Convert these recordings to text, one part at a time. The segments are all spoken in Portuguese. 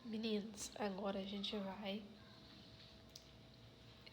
Meninos, agora a gente vai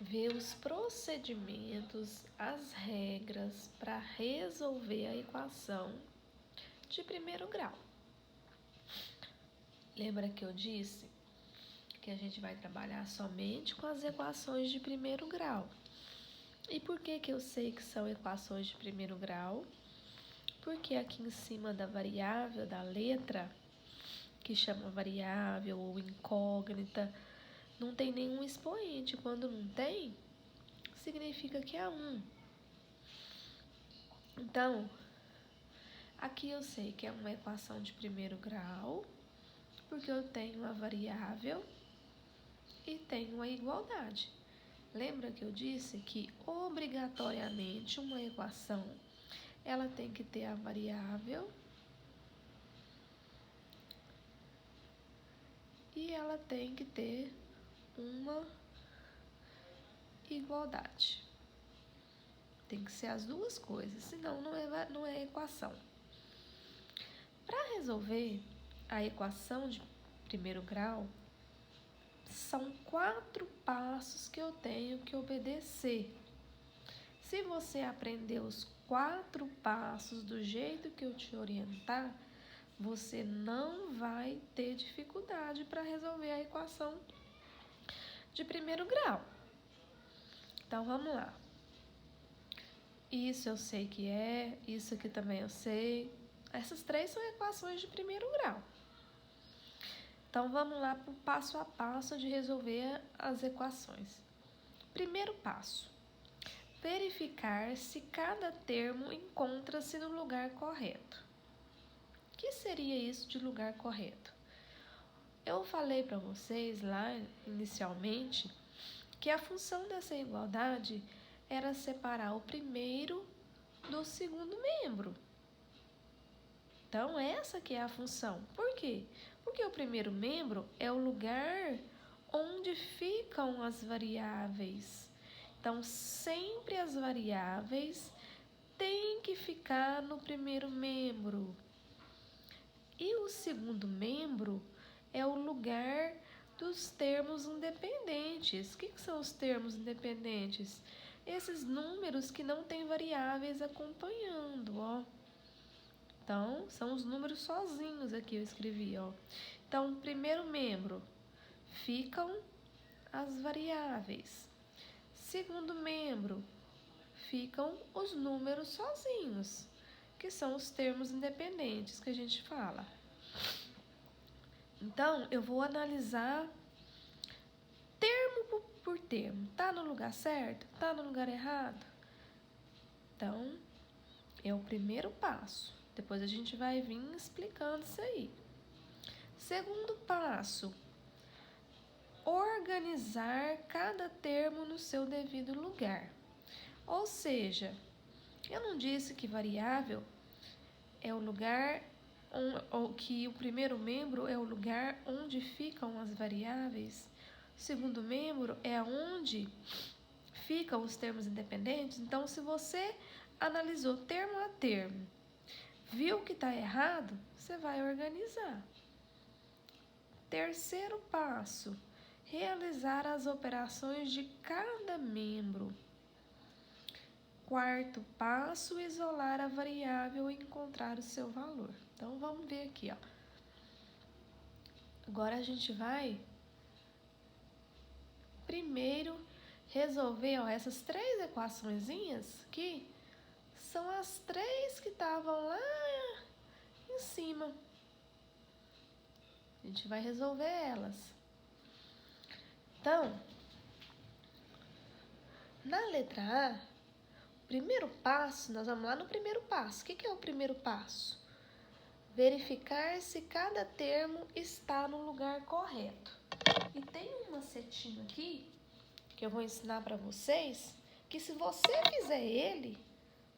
ver os procedimentos, as regras para resolver a equação de primeiro grau. Lembra que eu disse que a gente vai trabalhar somente com as equações de primeiro grau? E por que eu sei que são equações de primeiro grau? Porque aqui em cima da variável, da letra, que chama variável ou incógnita, não tem nenhum expoente. Quando não tem, significa que é 1. Então, aqui eu sei que é uma equação de primeiro grau, porque eu tenho a variável e tenho a igualdade. Lembra que eu disse que obrigatoriamente uma equação ela tem que ter a variável e ela tem que ter uma igualdade. Tem que ser as duas coisas, senão não é equação. Para resolver a equação de primeiro grau, são 4 passos que eu tenho que obedecer. Se você aprender os 4 passos do jeito que eu te orientar, você não vai ter dificuldade para resolver a equação de primeiro grau. Então, vamos lá. Isso eu sei que é, isso aqui também eu sei. Essas 3 são equações de primeiro grau. Então, vamos lá para o passo a passo de resolver as equações. Primeiro passo: verificar se cada termo encontra-se no lugar correto. O que seria isso de lugar correto? Eu falei para vocês lá inicialmente que a função dessa igualdade era separar o primeiro do segundo membro. Então, essa que é a função. Por quê? Porque o primeiro membro é o lugar onde ficam as variáveis. Então, sempre as variáveis têm que ficar no primeiro membro. E o segundo membro é o lugar dos termos independentes. O que são os termos independentes? Esses números que não têm variáveis acompanhando, ó. Então, são os números sozinhos aqui, eu escrevi, ó. Então, primeiro membro, ficam as variáveis. Segundo membro, ficam os números sozinhos, que são os termos independentes que a gente fala. Então, eu vou analisar termo por termo. Tá no lugar certo? Tá no lugar errado? Então, é o primeiro passo. Depois a gente vai vir explicando isso aí. Segundo passo: organizar cada termo no seu devido lugar. Ou seja, eu não disse que variável é o lugar, ou que o primeiro membro é o lugar onde ficam as variáveis. O segundo membro é onde ficam os termos independentes. Então, se você analisou termo a termo, viu que está errado, você vai organizar. Terceiro passo: realizar as operações de cada membro. Quarto passo: isolar a variável e encontrar o seu valor. Então, vamos ver aqui, ó. Agora a gente vai primeiro resolver, ó, essas 3 equaçõezinhas aqui. São as 3 que estavam lá em cima. A gente vai resolver elas. Então, na letra A, o primeiro passo, nós vamos lá no primeiro passo. O que é o primeiro passo? Verificar se cada termo está no lugar correto. E tem um macetinho aqui, que eu vou ensinar para vocês, que se você fizer ele,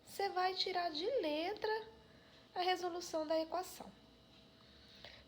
você vai tirar de letra a resolução da equação.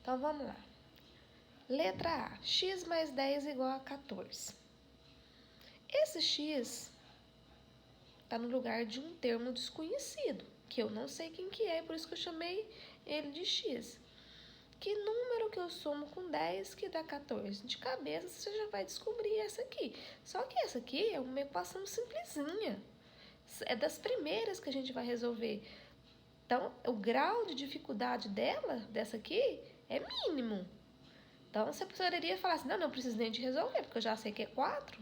Então, vamos lá. Letra A, x mais 10 igual a 14. Esse x está no lugar de um termo desconhecido, que eu não sei quem que é, por isso que eu chamei ele de x. Que número que eu somo com 10 que dá 14? De cabeça você já vai descobrir essa aqui. Só que essa aqui é uma equação simplesinha. É das primeiras que a gente vai resolver. Então, o grau de dificuldade dessa aqui, é mínimo. Então, você poderia falar assim, não preciso nem de resolver, porque eu já sei que é 4.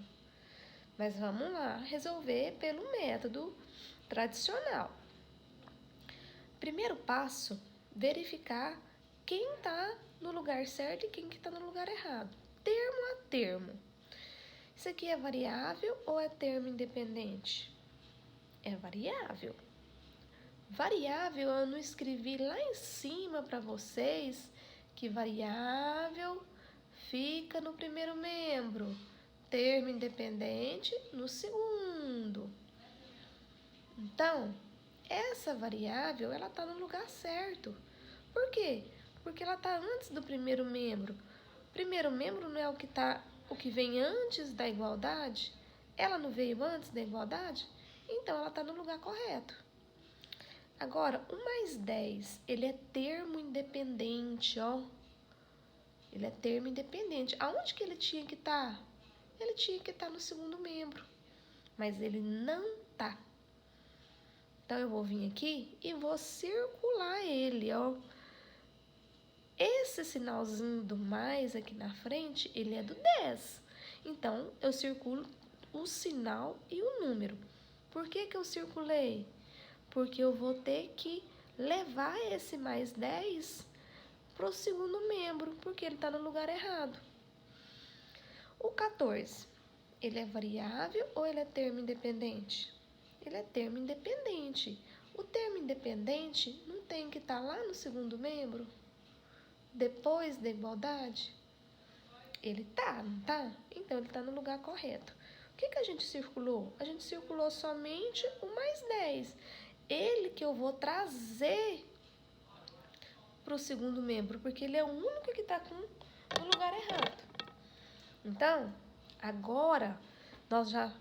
Mas vamos lá resolver pelo método tradicional. Primeiro passo, verificar quem está no lugar certo e quem que está no lugar errado. Termo a termo. Isso aqui é variável ou é termo independente? É variável. Variável, eu não escrevi lá em cima para vocês que variável fica no primeiro membro, termo independente no segundo. Então, essa variável, ela está no lugar certo. Por quê? Porque ela está antes do primeiro membro. O primeiro membro não é o que vem antes da igualdade? Ela não veio antes da igualdade? Então, ela está no lugar correto. Agora, o mais 10, ele é termo independente, ó. Ele é termo independente. Aonde que ele tinha que estar? Ele tinha que estar no segundo membro, mas ele não tá. Então, eu vou vir aqui e vou circular ele, ó. Esse sinalzinho do mais aqui na frente, ele é do 10. Então, eu circulo o sinal e o número. Por que que eu circulei? Porque eu vou ter que levar esse mais 10 para o segundo membro, porque ele está no lugar errado. O 14, ele é variável ou ele é termo independente? Ele é termo independente. O termo independente não tem que estar lá no segundo membro, depois da igualdade? Ele tá, não tá? Então, ele está no lugar correto. O que a gente circulou? A gente circulou somente o mais 10. Ele que eu vou trazer para o segundo membro, porque ele é o único que está no lugar errado. Então, agora, nós já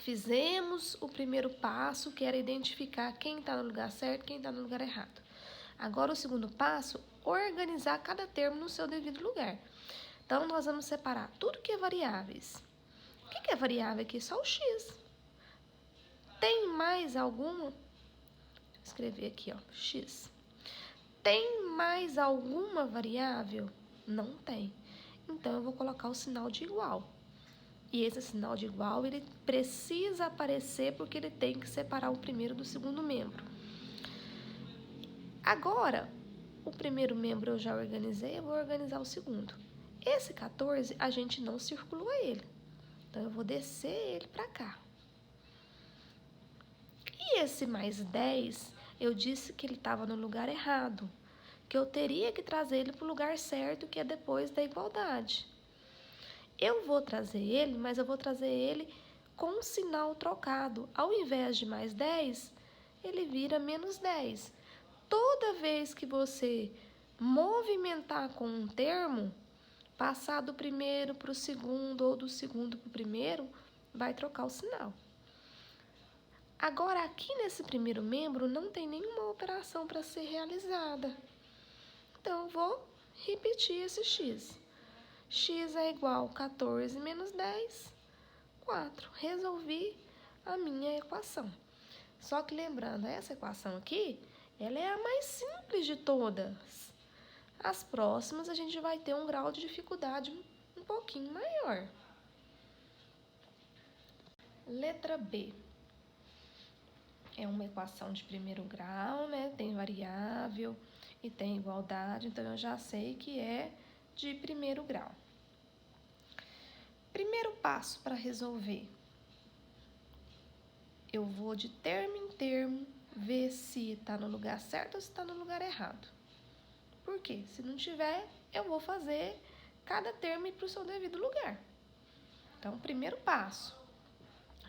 fizemos o primeiro passo, que era identificar quem está no lugar certo e quem está no lugar errado. Agora, o segundo passo, organizar cada termo no seu devido lugar. Então, nós vamos separar tudo que é variáveis. O que é variável aqui? Só o x. Tem mais alguma? Vou escrever aqui, ó, x. Tem mais alguma variável? Não tem. Então, eu vou colocar o sinal de igual. E esse sinal de igual, ele precisa aparecer porque ele tem que separar o primeiro do segundo membro. Agora, o primeiro membro eu já organizei, eu vou organizar o segundo. Esse 14, a gente não circulou ele. Então, eu vou descer ele para cá. E esse mais 10, eu disse que ele estava no lugar errado, que eu teria que trazer ele para o lugar certo, que é depois da igualdade. Eu vou trazer ele, mas eu vou trazer ele com um sinal trocado. Ao invés de mais 10, ele vira menos 10. Toda vez que você movimentar com um termo, passar do primeiro para o segundo ou do segundo para o primeiro, vai trocar o sinal. Agora, aqui nesse primeiro membro, não tem nenhuma operação para ser realizada. Então, eu vou repetir esse x. X é igual a 14 menos 10, 4. Resolvi a minha equação. Só que lembrando, essa equação aqui, ela é a mais simples de todas. As próximas, a gente vai ter um grau de dificuldade um pouquinho maior. Letra B. É uma equação de primeiro grau, né? Tem variável e tem igualdade, então eu já sei que é de primeiro grau. Primeiro passo para resolver. Eu vou de termo em termo ver se está no lugar certo ou se está no lugar errado. Por quê? Se não tiver, eu vou fazer cada termo ir para o seu devido lugar. Então, primeiro passo.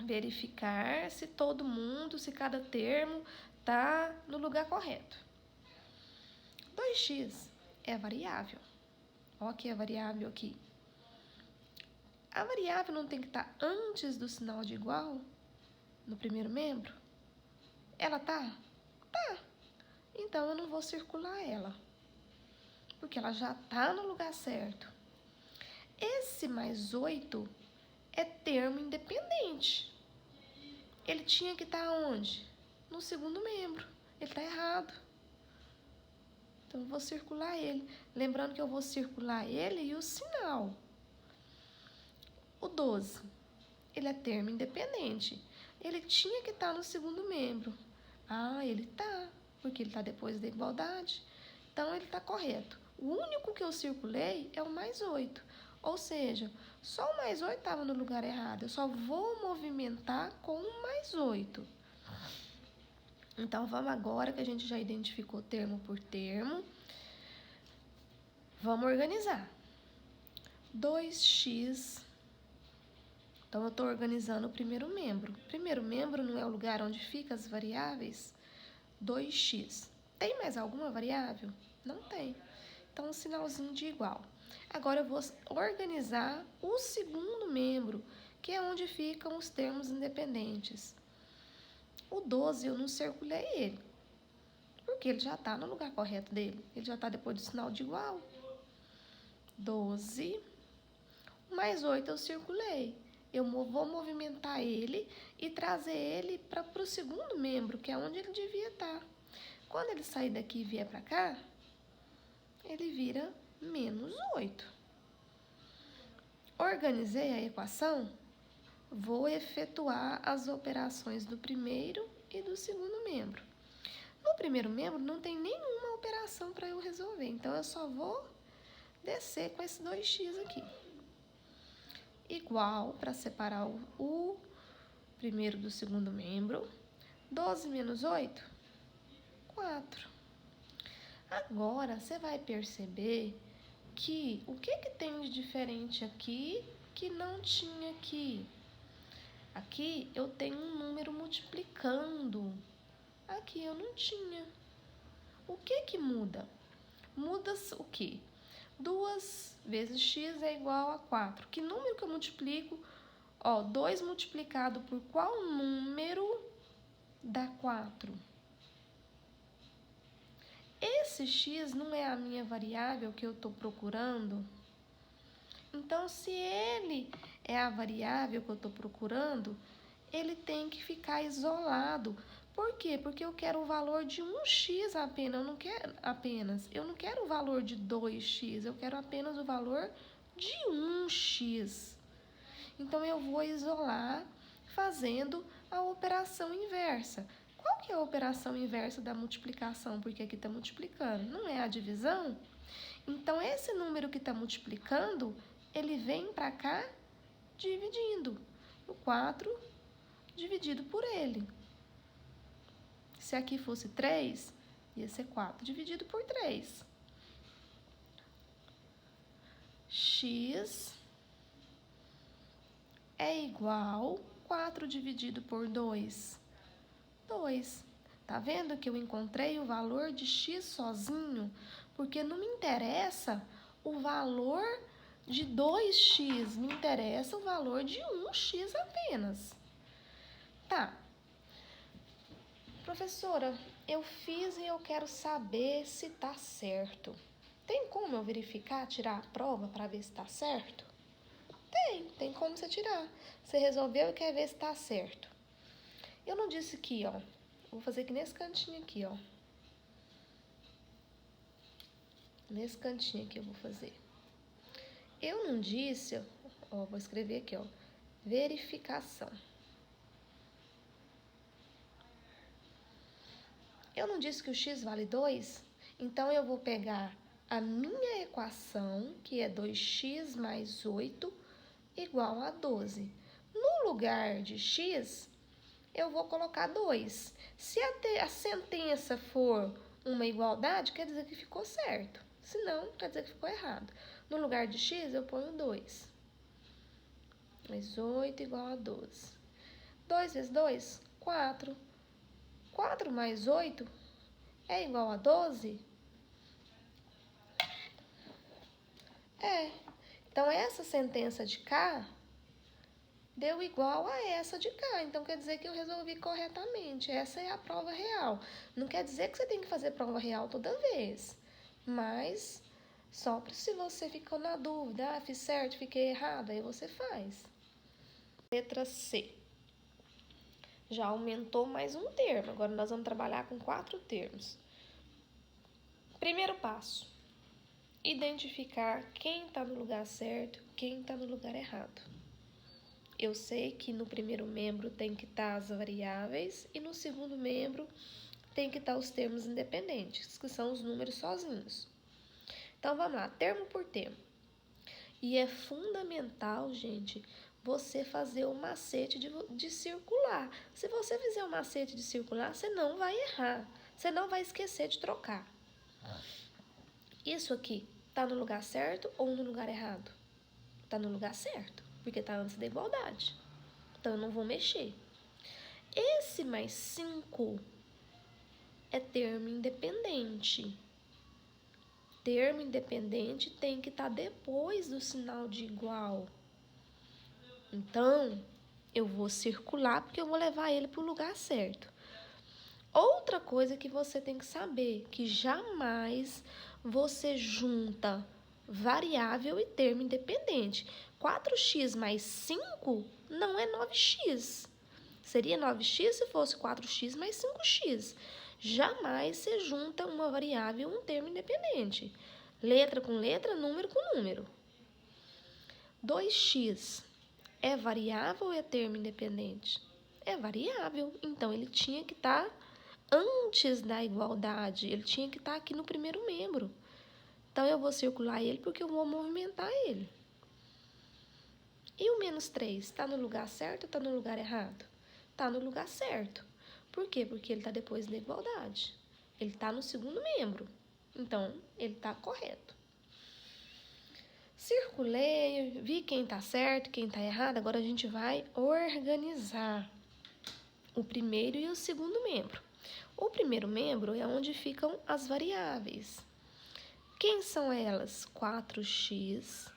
Verificar se todo mundo, se cada termo está no lugar correto. 2x é variável. Olha que é variável aqui. A variável não tem que estar antes do sinal de igual no primeiro membro? Ela tá? Tá. Então, eu não vou circular ela. porque ela já está no lugar certo. Esse mais 8 é termo independente. Ele tinha que estar onde? No segundo membro. Ele está errado. Então, eu vou circular ele. Lembrando que eu vou circular ele e o sinal. O 12, ele é termo independente. Ele tinha que estar no segundo membro. Ah, ele está, porque ele está depois da igualdade. Então, ele está correto. O único que eu circulei é o mais 8. Ou seja, só o mais 8 estava no lugar errado. Eu só vou movimentar com o mais 8. Então, vamos agora que a gente já identificou termo por termo. Vamos organizar. 2x. Então, eu estou organizando o primeiro membro. O primeiro membro não é o lugar onde ficam as variáveis? 2x. Tem mais alguma variável? Não tem. Então, um sinalzinho de igual. Agora, eu vou organizar o segundo membro, que é onde ficam os termos independentes. O 12, eu não circulei ele, porque ele já está no lugar correto dele. Ele já está depois do sinal de igual. 12, mais 8 eu circulei. Eu vou movimentar ele e trazer ele para o segundo membro, que é onde ele devia estar. Quando ele sair daqui e vier para cá, ele vira menos 8. Organizei a equação, vou efetuar as operações do primeiro e do segundo membro. No primeiro membro não tem nenhuma operação para eu resolver, então eu só vou descer com esse 2x aqui. Igual, para separar o primeiro do segundo membro, 12 menos 8, 4. Agora, você vai perceber que o que tem de diferente aqui que não tinha aqui? Aqui eu tenho um número multiplicando. Aqui eu não tinha. O que muda? Muda o quê? 2 vezes x é igual a 4. Que número que eu multiplico? 2 multiplicado por qual número dá 4? Esse x não é a minha variável que eu estou procurando? Então, se ele é a variável que eu estou procurando, ele tem que ficar isolado. Por quê? Porque eu quero o valor de 1x apenas. Eu não quero o valor de 2x, eu quero apenas o valor de 1x. Então, eu vou isolar fazendo a operação inversa. Qual que é a operação inversa da multiplicação? Porque aqui está multiplicando. Não é a divisão? Então, esse número que está multiplicando, ele vem para cá dividindo. O 4 dividido por ele. Se aqui fosse 3, ia ser 4 dividido por 3. X é igual 4 dividido por 2. 2. Tá vendo que eu encontrei o valor de x sozinho? Porque não me interessa o valor de 2x, me interessa o valor de 1x apenas. Tá. Professora, eu fiz e eu quero saber se tá certo. Tem como eu verificar, tirar a prova para ver se tá certo? Tem como você tirar. Você resolveu e quer ver se tá certo. Eu não disse aqui, ó. Vou fazer aqui nesse cantinho aqui, ó. Nesse cantinho aqui eu vou fazer. Eu não disse, ó, vou escrever aqui, ó. Verificação. Eu não disse que o x vale 2? Então, eu vou pegar a minha equação, que é 2x mais 8, igual a 12. No lugar de x, eu vou colocar 2. Se a sentença for uma igualdade, quer dizer que ficou certo. Se não, quer dizer que ficou errado. No lugar de x, eu ponho 2. Mais 8 igual a 12. 2 vezes 2, 4. 4 mais 8 é igual a 12? Então, essa sentença de cá deu igual a essa de cá. Então, quer dizer que eu resolvi corretamente. Essa é a prova real. Não quer dizer que você tem que fazer prova real toda vez. Mas Só se você ficou na dúvida, fiz certo, fiquei errado, aí você faz. Letra C. Já aumentou mais um termo, agora nós vamos trabalhar com 4 termos. Primeiro passo, identificar quem está no lugar certo, quem está no lugar errado. Eu sei que no primeiro membro tem que estar as variáveis e no segundo membro tem que estar os termos independentes, que são os números sozinhos. Então, vamos lá, termo por termo. E é fundamental, gente, você fazer o macete de circular. Se você fizer o macete de circular, você não vai errar. Você não vai esquecer de trocar. Isso aqui tá no lugar certo ou no lugar errado? Tá no lugar certo, porque tá antes da igualdade. Então, eu não vou mexer. Esse mais 5 é termo independente. Termo independente tem que estar depois do sinal de igual. Então, eu vou circular porque eu vou levar ele para o lugar certo. Outra coisa que você tem que saber, que jamais você junta variável e termo independente. 4x mais 5 não é 9x. Seria 9x se fosse 4x mais 5x. Jamais você junta uma variável e um termo independente. Letra com letra, número com número. 2x é variável ou é termo independente? É variável, então ele tinha que estar antes da igualdade, ele tinha que estar aqui no primeiro membro. Então, eu vou circular ele porque eu vou movimentar ele. E o menos 3, está no lugar certo ou está no lugar errado? Está no lugar certo. Por quê? Porque ele está depois da igualdade. Ele está no segundo membro. Então, ele está correto. Circulei, vi quem está certo, quem está errado. Agora, a gente vai organizar o primeiro e o segundo membro. O primeiro membro é onde ficam as variáveis. Quem são elas? 4x.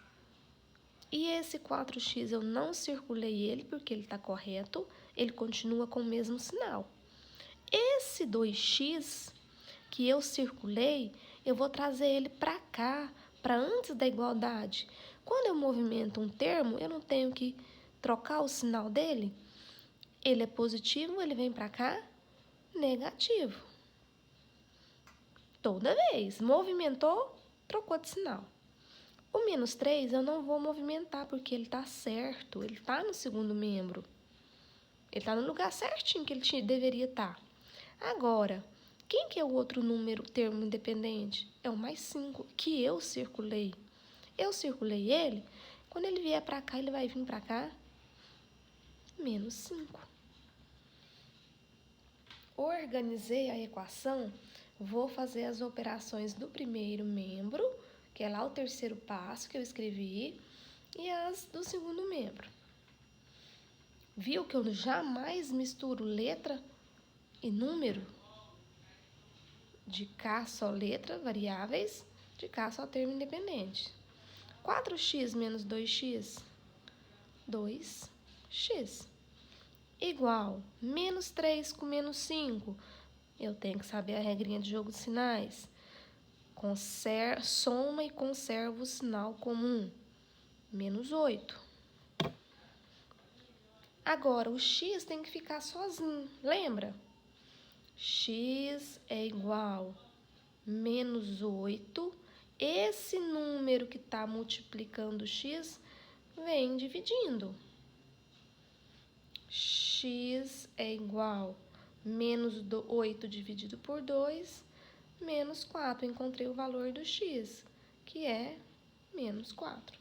E esse 4x eu não circulei ele porque ele está correto. Ele continua com o mesmo sinal. Esse 2x que eu circulei, eu vou trazer ele para cá, para antes da igualdade. Quando eu movimento um termo, eu não tenho que trocar o sinal dele. Ele é positivo, ele vem para cá, negativo. Toda vez. Movimentou, trocou de sinal. O menos 3 eu não vou movimentar porque ele está certo. Ele está no segundo membro. Ele está no lugar certinho que ele deveria estar. Agora, quem que é o outro número, termo independente? É o mais 5, que eu circulei. Eu circulei ele, quando ele vier para cá, ele vai vir para cá, menos 5. Organizei a equação, vou fazer as operações do primeiro membro, que é lá o terceiro passo que eu escrevi, e as do segundo membro. Viu que eu jamais misturo letra e número? De cá só letra, variáveis, de cá só termo independente. 4x menos 2x, 2x. Igual, menos 3 com menos 5. Eu tenho que saber a regrinha de jogo de sinais. Soma e conserva o sinal comum. Menos 8. Agora, o x tem que ficar sozinho, lembra? X é igual a menos 8. Esse número que está multiplicando x vem dividindo. X é igual a menos 8 dividido por 2, menos 4. Encontrei o valor do x, que é menos 4.